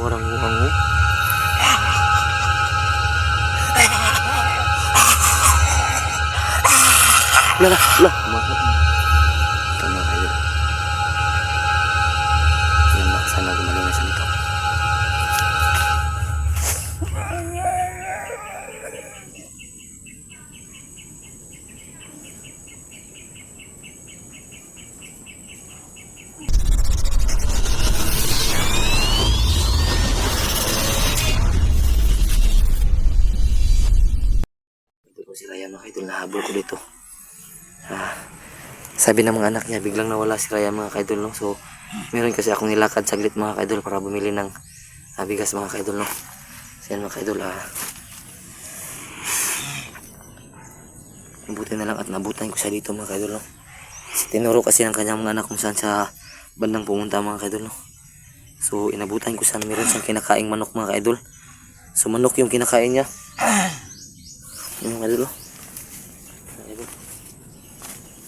Orang hango. Lah, maaf. Tama kayo. Yan na, sana gumaling na sa nito. Ito po si Raya mga kaidol, nahabol ko dito. Sabi ng mga anak niya, biglang nawala si Raya mga kaidol, no? So, meron kasi akong nilakad saglit mga kaidol para bumili ng bigas mga kaidol, no? So, yan mga kaidol, mabuti na lang at nabutan ko siya dito mga kaidol, no? Tinuro kasi ng kanyang mga anak kung saan sa bandang pumunta mga kaidol, no? So, inabutan ko siya na meron siyang kinakaing manok mga kaidol. So, manok yung kinakain niya. Yung mga kaidol, no?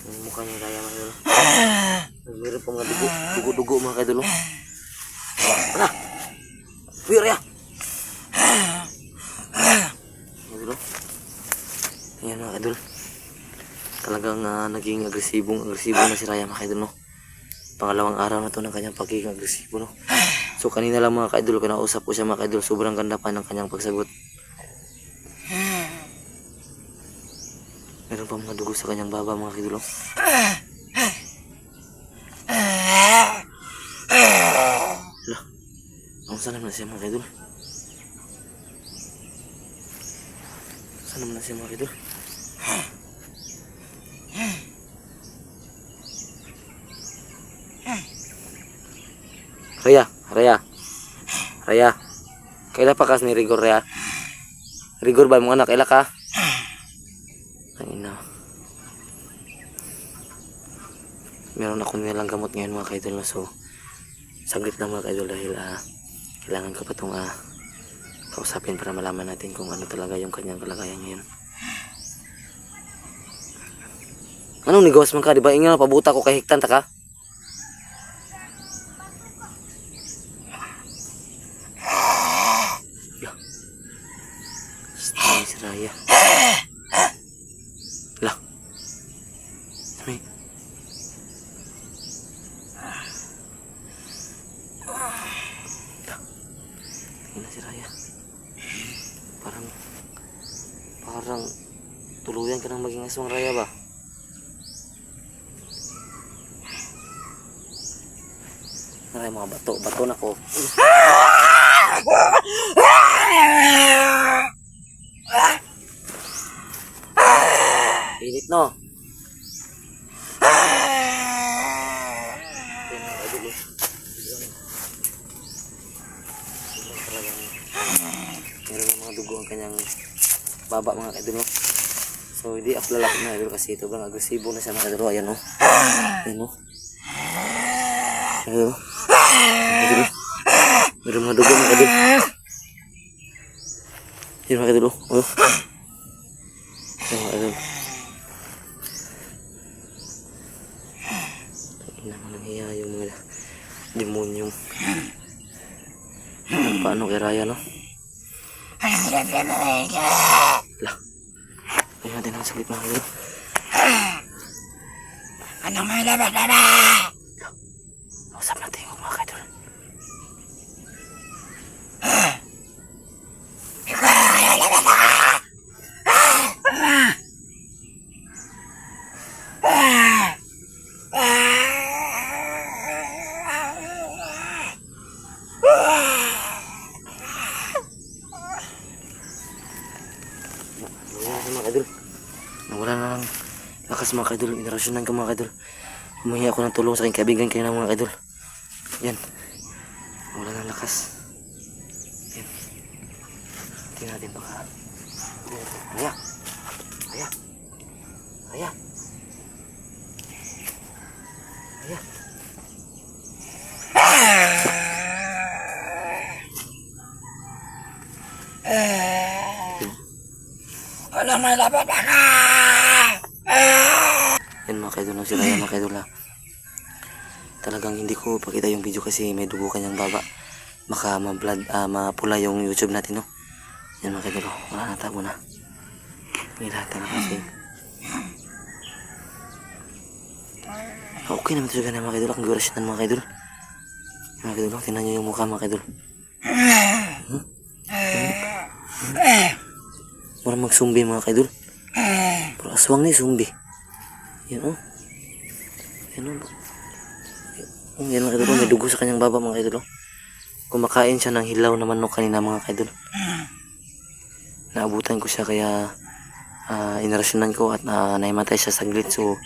Yung mukha niya Raya mga kaidol. Meron pa mga dugo mga kaidol. Ano? Uy, Raya! Kaidol. Ayan mga kaidol. Talagang naging agresibo na si Raya mga kaidol, no? Pangalawang araw na to ng kanyang pagiging agresibo, no? So kanina lang mga kaidol, kinausap ko siya mga kaidol. Sobrang ganda pa ng kanyang pagsagot. Meron pa mga dugo sa kanyang baba mga kaidol. Hala, ang saan naman na siya mga kaidol? Saan naman na siya mga kaidol? Raya. Kaila pa kas ni Rigor, Raya? Rigor ba mga anak? Kaila ka? Ayun na. Meron ako nilang gamot ngayon mga kaidol, no? So saglit lang mga kaidol dahil kailangan ko pa itong kausapin para malaman natin kung ano talaga yung kanyang kalagayan ngayon. Anong nigawas man ka? Diba ingin na pabuta ko kay hiktan ta ka? Si Raya. Lah. May. Tingnan si Raya. Parang tuluyan ka nang maging aswang Raya ba? Raya mga bato na ko. Init no. Meron ng mga dugo ang kanyang baba mga kaidol, no? So hindi aflalak na idol kasi ito bang agresibo na siya mga kaidol. Ayan, no? Ayan, no? Ayan, no? Meron mga dugo mga kaidol. Ayan mga kaidol, oh. Ayan mga kaidol. Naman ang hiya yung mga demonyong paano kay Raya, no? Lah, ayun natin ang saglit mga kaidol. Anong may labas na ba? Usap natin yung mga kaidol. Nawala na ng lakas mga kaidol. Inarasyonan ka mga kaidol. Humingi ako ng tulong sa aking kaibigan kayo ng mga kaidol. Yan. Nawala ng lakas. Yan. Tingnan natin baka. Raya. Raya. Raya. Raya. Anong may labas na ka? Yan mga kaidol, no? Si Raya mga kaidol, Talagang hindi ko pakita yung video kasi may dugo kanyang baba. baka mapula yung YouTube natin, no? Yan mga kaidol, oh. Wala na, tago na. May lahat na nakasave. Okay naman talaga na mga kaidol. Ang gurasyon na mga kaidol. Mga kaidol, oh. Tingnan nyo yung mukha mga kaidol. Parang magsumbi mga kaidol. Pero aswang ni sumbi. Yan, oh. Yan, oh. Yan mga kaidol, oh. May dugo sa kanyang baba mga kaidol, oh. Kumakain siya ng hilaw na manok kanina mga kaidol. Naabutan ko siya kaya inarasyonan ko at naimatay siya saglit. So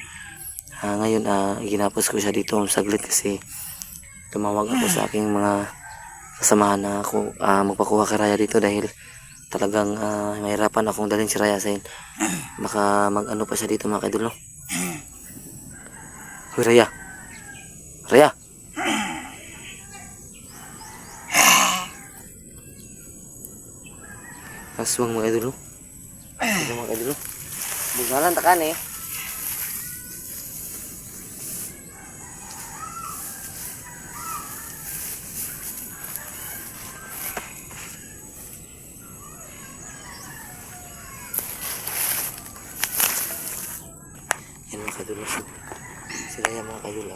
ngayon ginapos ko siya dito saglit kasi tumawag ako sa aking mga kasamahan na ako magpakuha kay Raya dito dahil talagang mahirapan akong dalhin si Raya sa baka mag-ano pa siya dito mga kaidol, no? Hoy Raya, Raya, aswang mga idol, no? Ito mga idol, no? Bugalan takan eh. Yan mga idol, no? Sila yan mga idol,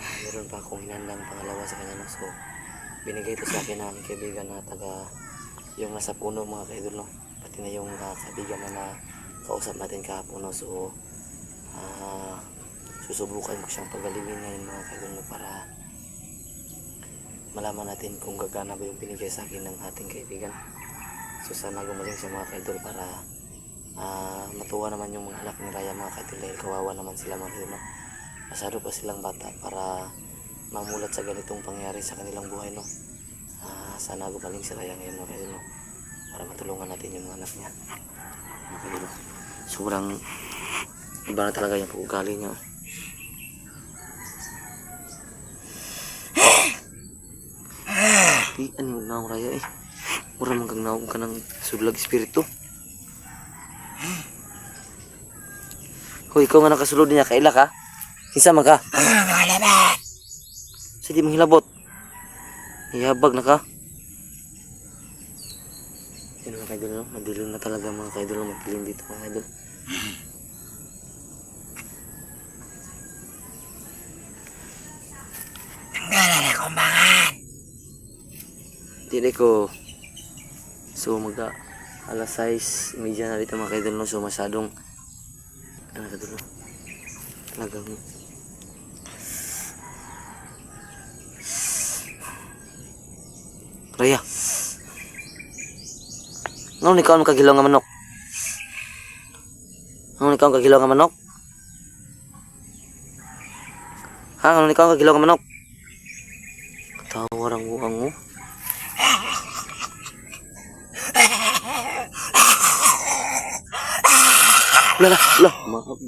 meron pa akong hinandang pangalawa sa kanya, no? So binigay ito sa akin ng kaibigan na taga yung nasa puno mga kaidol, no? Pati na yung kaibigan na kausap natin kahapon, no? So susubukan ko siyang pagalingin ngayon mga kaidol, no? Para malaman natin kung gagana ba yung binigay sa akin ng ating kaibigan. So sana gumaling siya mga kaidol para matuwa naman yung mga anak ni Raya mga kaidol dahil kawawa naman sila mga kaidol, no? Masyado pa silang bata para mamulat sa ganitong pangyari sa kanilang buhay, no? Sana gumaling si Raya ngayon mga kaidol, no? Para matulungan natin yung mga anak niya mga kaidol, no? Sobrang iba na talaga yung pag-ugali niya, oh. Di ano yung naong Raya eh, mura manggang naong ka ng sudlag espiritu. Hoy, ikaw nga nakasulod niya, kaila ka? Kinsa man ka? Sige mong hilabot. Ihabag na ka. Yan mga kaidol, no? Madilim na talaga mga kaidol, no? Madilim dito mga kaidol. Tanggalan na kumbangan. Hindi ko. So alas 6:30 na dito mga kaidol, no? So masyadong ano kaidol, no? Talagang Raya, ngayon ikaw ang kagilaw nga manok. Ngayon ikaw ang kagilaw nga manok. Ha, ngayon ikaw ang kagilaw nga manok. Katawa rang uang mo. Lah, maaf.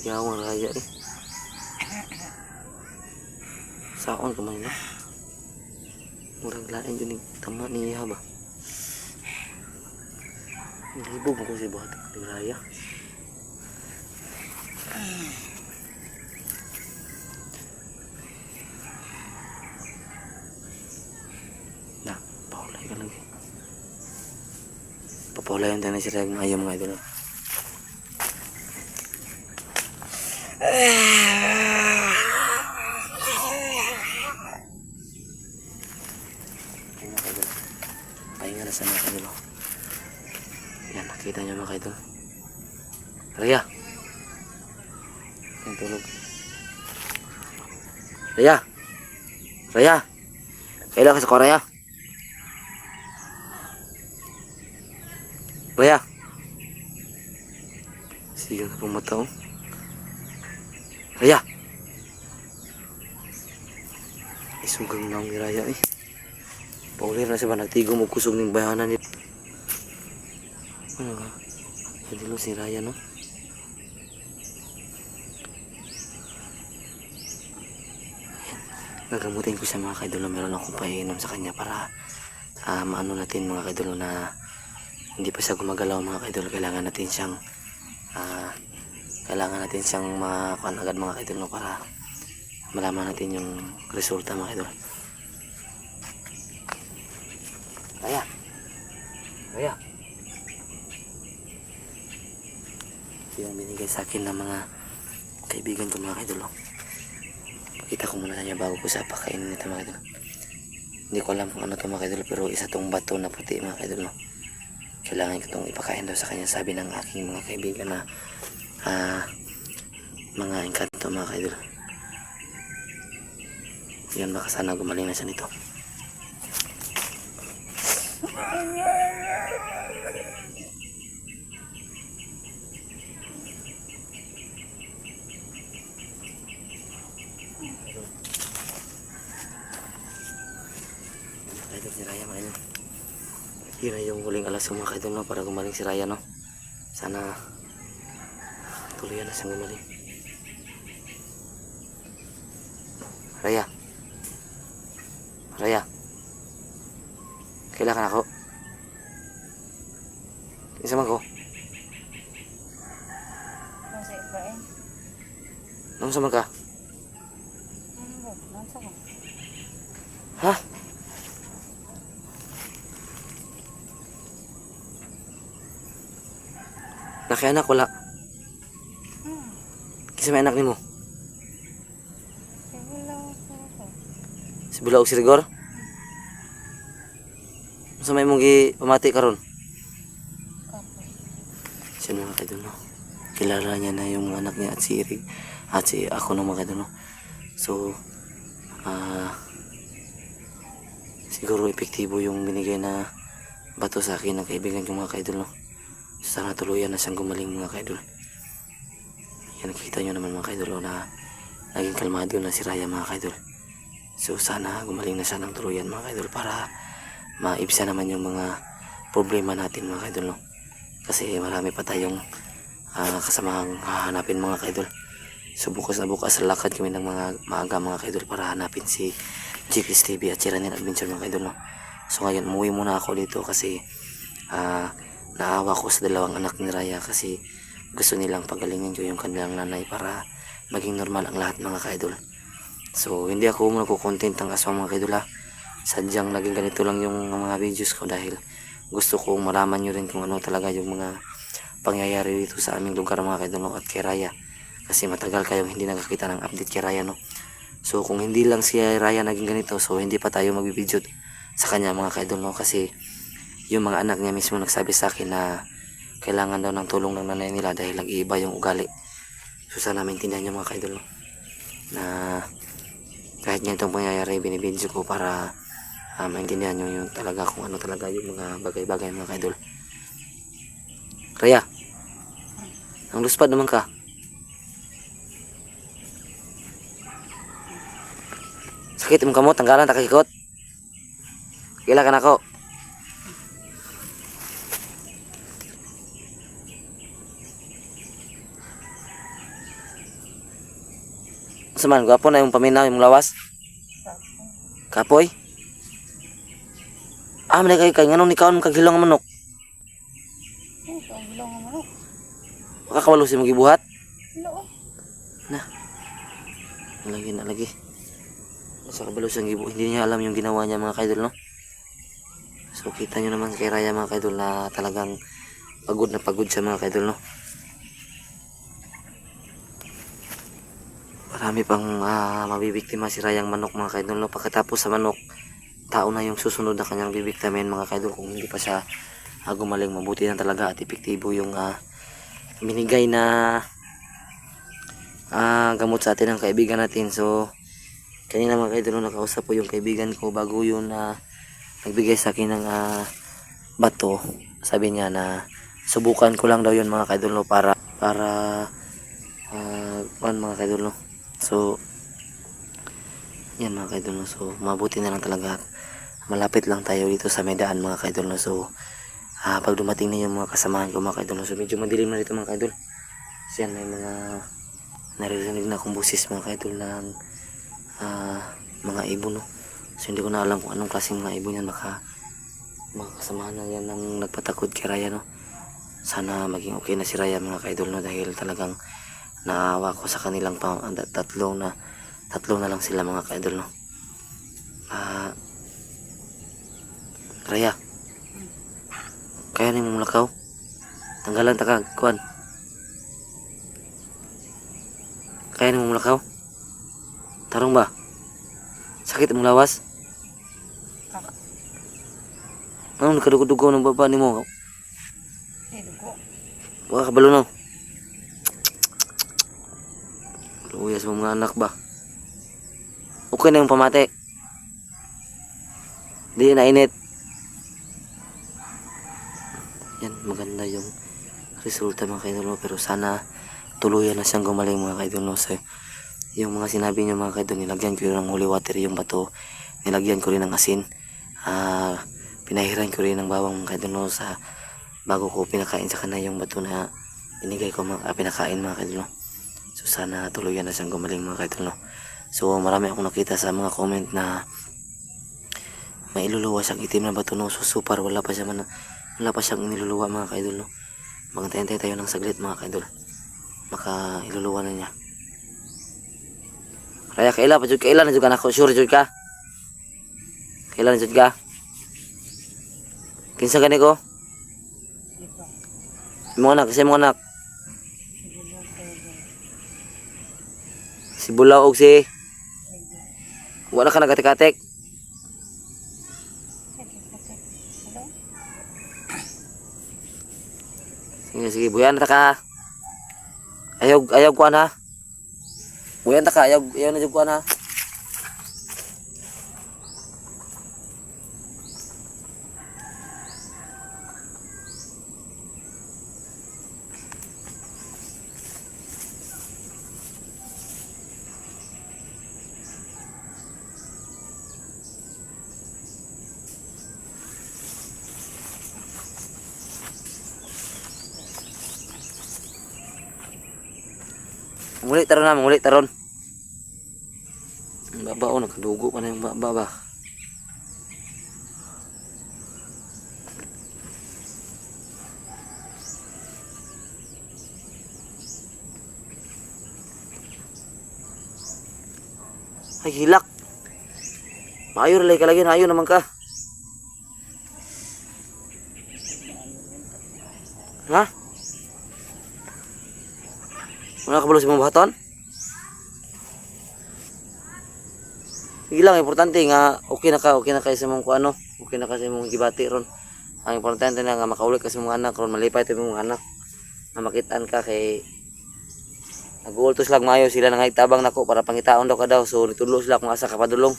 Yawang Raya eh. Saon ka man, no? Murag lain dyan yung tama niya ba? Nalibog mo ko si Batik ni Raya. Na, paulay ka lagi. Papaulayan tayo na si Raya ng ayaw mga idol. Pahinga na sa mga kaidol. Yan, nakita nyo mga kaidol. Raya! Yung tulog. Raya! Raya! Kailan ka sa Korea? Raya! Sige na pumata, oh. Raya! Isugang na ang Raya eh. Paulir na siya ba nagtigom o kusog ng bayanan nito. Ano nga? Hadilo si Raya, no? Gagamutin ko sa mga kaidolo. Meron akong painom sa kanya para maano natin mga kaidolo na hindi pa siya gumagalaw mga kaidolo. Kailangan natin siyang makuhan agad mga kaidolo para malaman natin yung resulta mga idol. Raya. Raya. Ito yung binigay sa akin ng mga kaibigan ko mga idol. Pakita ko muna sa inyo bago ko sa pakainin nito mga idol. Hindi ko alam kung ano to mga idol, pero isa tong bato na puti mga idol. Kailangan ko itong ipakain daw sa kanya, sabi ng aking mga kaibigan na mga engkanto mga idol. Yan, baka sana gumaling na siya nito. Idol si Raya mga idol. Yun na yung huling alas mga idol, no, para gumaling si Raya, no. Sana tuluyan na siyang gumaling. Raya. Raya. Kailangan ako. Isa man ko. Kasi ba eh? Nung sama ka? Nasa ko. Ha? Nakianak wala. Kisa may anak ni mo? Sige lang ako. Si Bula o si Rigor? Sa may mong pamati karon? Siya mga kaidol, no? Kilala niya na yung anak niya at si Rig at si ako no mga kaidol, no? So siguro epektibo yung binigay na bato sa akin ng kaibigan kong mga kaidol, no? Sana tuluyan na siyang gumaling mga kaidol. Yan, nakikita nyo naman mga kaidol, na naging kalmado na si Raya mga kaidol. So sana gumaling na siya ng tuluyan mga kaidol para maibsa naman yung mga problema natin mga kaidol, no? Kasi marami pa tayong kasamang hahanapin mga kaidol. So bukas na bukas lakad kami ng mga maaga mga kaidol para hanapin si Chris TV at si Ranel Adventure mga kaidol, no? So ngayon umuwi muna ako dito kasi naawa ko sa dalawang anak ni Raya kasi gusto nilang pagalingin ko yung kanilang nanay para maging normal ang lahat mga kaidol. So hindi ako nagko-content ang aswang mga kaidol, ha. Sadyang naging ganito lang yung mga videos ko dahil gusto kong malaman nyo rin kung ano talaga yung mga pangyayari dito sa aming lugar mga kaidol, no, at kay Raya. Kasi matagal kayong hindi nakakita ng update kay Raya, no. So kung hindi lang si Raya naging ganito, so hindi pa tayo magbibideo sa kanya mga kaidol, no, kasi yung mga anak niya mismo nagsabi sa akin na kailangan daw ng tulong ng nanay nila dahil nag-iiba yung ugali. So sana maintindihan nyo mga kaidol, no, na kahit ganitong pangyayari binibidyo ko para maintindihan nyo yung talaga kung ano talaga yung mga bagay-bagay mga kaidol. Raya, ang luspad naman ka. Sakit mong kamot, tanggalan takikot. Kailangan ako. Saman, gwapo na yung paminaw, yung lawas. Kapoy. Manay kayo kay nganong nikaon kag hilong nga manok. Ito ang bilong ang manok. Baka kawalo si mong gibuhat. Loo. Na. Lagi. Sa kabalo siyang gibu, hindi niya alam yung ginawa niya mga kaidol, no. So kita nyo naman kay Raya mga kaidol na talagang pagod na pagod siya mga kaidol, no. Marami pang mabibiktima si Rayang manok mga kaidol, no. Pagkatapos sa manok, tao na yung susunod na kanyang bibiktimin mga kaidol kung hindi pa siya gumaling. Mabuti na talaga at epektibo yung binigay na gamot sa atin ng kaibigan natin. So kanina mga kaidol, no, nakausap po yung kaibigan ko bago yun nagbigay sa akin ng bato. Sabi niya na subukan ko lang daw yun mga kaidol, no, para mga kaidol, no. So yan mga kaidol, no. So mabuti na lang talaga at malapit lang tayo dito sa Medaan mga kaidol, no. So pag dumating na yung mga kasamahan ko mga kaidol, no, so medyo madilim na dito mga kaidol. So yan, may mga naririnig na akong busis mga kaidol ng mga ibon, no. So hindi ko na alam kung anong klaseng mga ibon yan. Baka mga kasamahan na yan ng nagpatakod kay Raya, no. Sana maging okay na si Raya mga kaidol, no, dahil talagang naawa ko sa kanilang tatlong na tatlo na lang sila mga ka-idol, no. Raya, kaya ni mong lakaw, tanggalan ta ka kuan, kaya ni mong lakaw, tarong ba, sakit mong lawas, Kaka. ano nakadugo-dugo ng baba ni mo, Dugo. wala ka balo no. Luyas mo mga anak ba? Okay na yung pamate. Di na init. Yan, maganda yung resulta mga kaidol, no? Pero sana tuluyan na siyang gumaling mga kaidol, no? So, yung mga sinabi niyo mga kaidol, nilagyan ko rin ng holy water yung bato. Nilagyan ko rin ng asin. Pinahiran ko rin ng bawang mga kaidol, no? Bago ko pinakain sa kanya yung bato na binigay ko pinakain mga kaidol, no? So sana tuluyan na siyang gumaling mga kaidol, no? So marami akong nakita sa mga comment na may iluluwas ang itim na bato, no? So super wala pa siyang iniluluwa mga kaidol, no? Magantay-antay tayo ng saglit mga kaidol, maka iluluwa na niya. Raya kailan na jud ka nako, sure jud ka? Kailan na jud ka? Kinsa gani ko? Di pa. Mga anak, kasi mga anak Siguro kayo. si Bulaw og si wala ka nagatik-atik. Hello? Sige, buyan ta ka. Ayaw kuan ha. Buyan ta ka, ayaw na jud kuan ha. Muli taron. Ang baba o, nakadugo pa na yung baba ba. Ay, hilak. Maayo rin ka lagi, maayo naman ka. Ha? Wala ka balo sa mga bahaton? Sige lang, importante nga okay na ka sa mga ano, okay na ka sa mga gibati ron. Ang importante na nga makaulit ka sa mga anak ron, malipay tayo mga anak. Na makitaan ka kay nag-uultos lang mayo sila nang itabang nako para pangitaon daw ka daw. So nitulo sila kung asa ka padulong.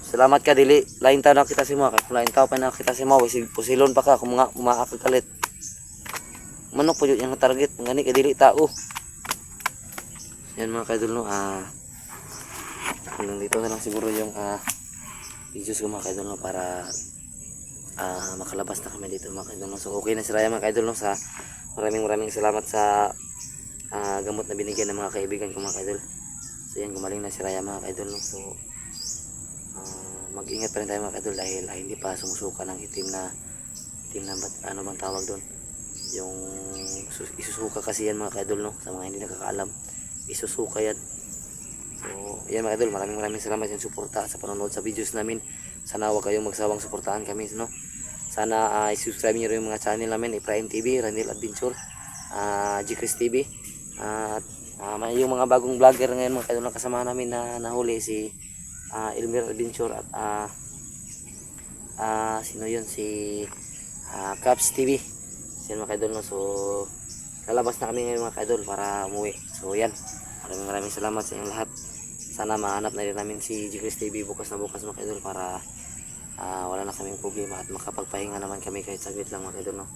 Salamat ka dili, lain taon na kita si mo, kay kung lain taon pa na kita si mo, pusilon pa ka kung mga umaakagalit. Manok po yung target, ngani kay dili tao. Yan mga kaidol, no. Hanggang dito na lang siguro yung videos ko mga kaidol, no, para makalabas na kami dito mga kaidol, no. So okay na si Raya mga kaidol, no, sa maraming salamat sa gamot na binigyan ng mga kaibigan ko mga kaidol. So yan, gumaling na si Raya mga kaidol, no. So mag-ingat pa rin tayo mga kaidol dahil hindi pa sumusuka ng itim na ano bang tawag doon, yung isusuka kasi yan mga kaidol, no, sa mga hindi nakakaalam, isusuka yan. So yan mga kaidol, maraming salamat yung suporta sa panonood sa videos namin. Sana huwag kayong magsawang suportahan kami, no. Sana i-subscribe niyo rin yung mga channel namin, Efrain TV, Randel Adventure, G-Chris TV, at yung mga bagong vlogger ngayon mga kaidol na kasama namin na nahuli, si Elmer Adventure at sino yun, si Caps TV. Yan mga kaidol, no. So lalabas na kami ngayon mga kaidol para umuwi. So yan, maraming salamat sa inyong lahat. Sana mahanap na rin namin si G-Chris TV bukas mga kaidol para wala na kaming problema at makapagpahinga naman kami kahit saglit lang mga kaidol, no.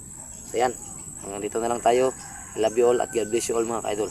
So yan, hanggang dito na lang tayo. I love you all at God bless you all mga kaidol.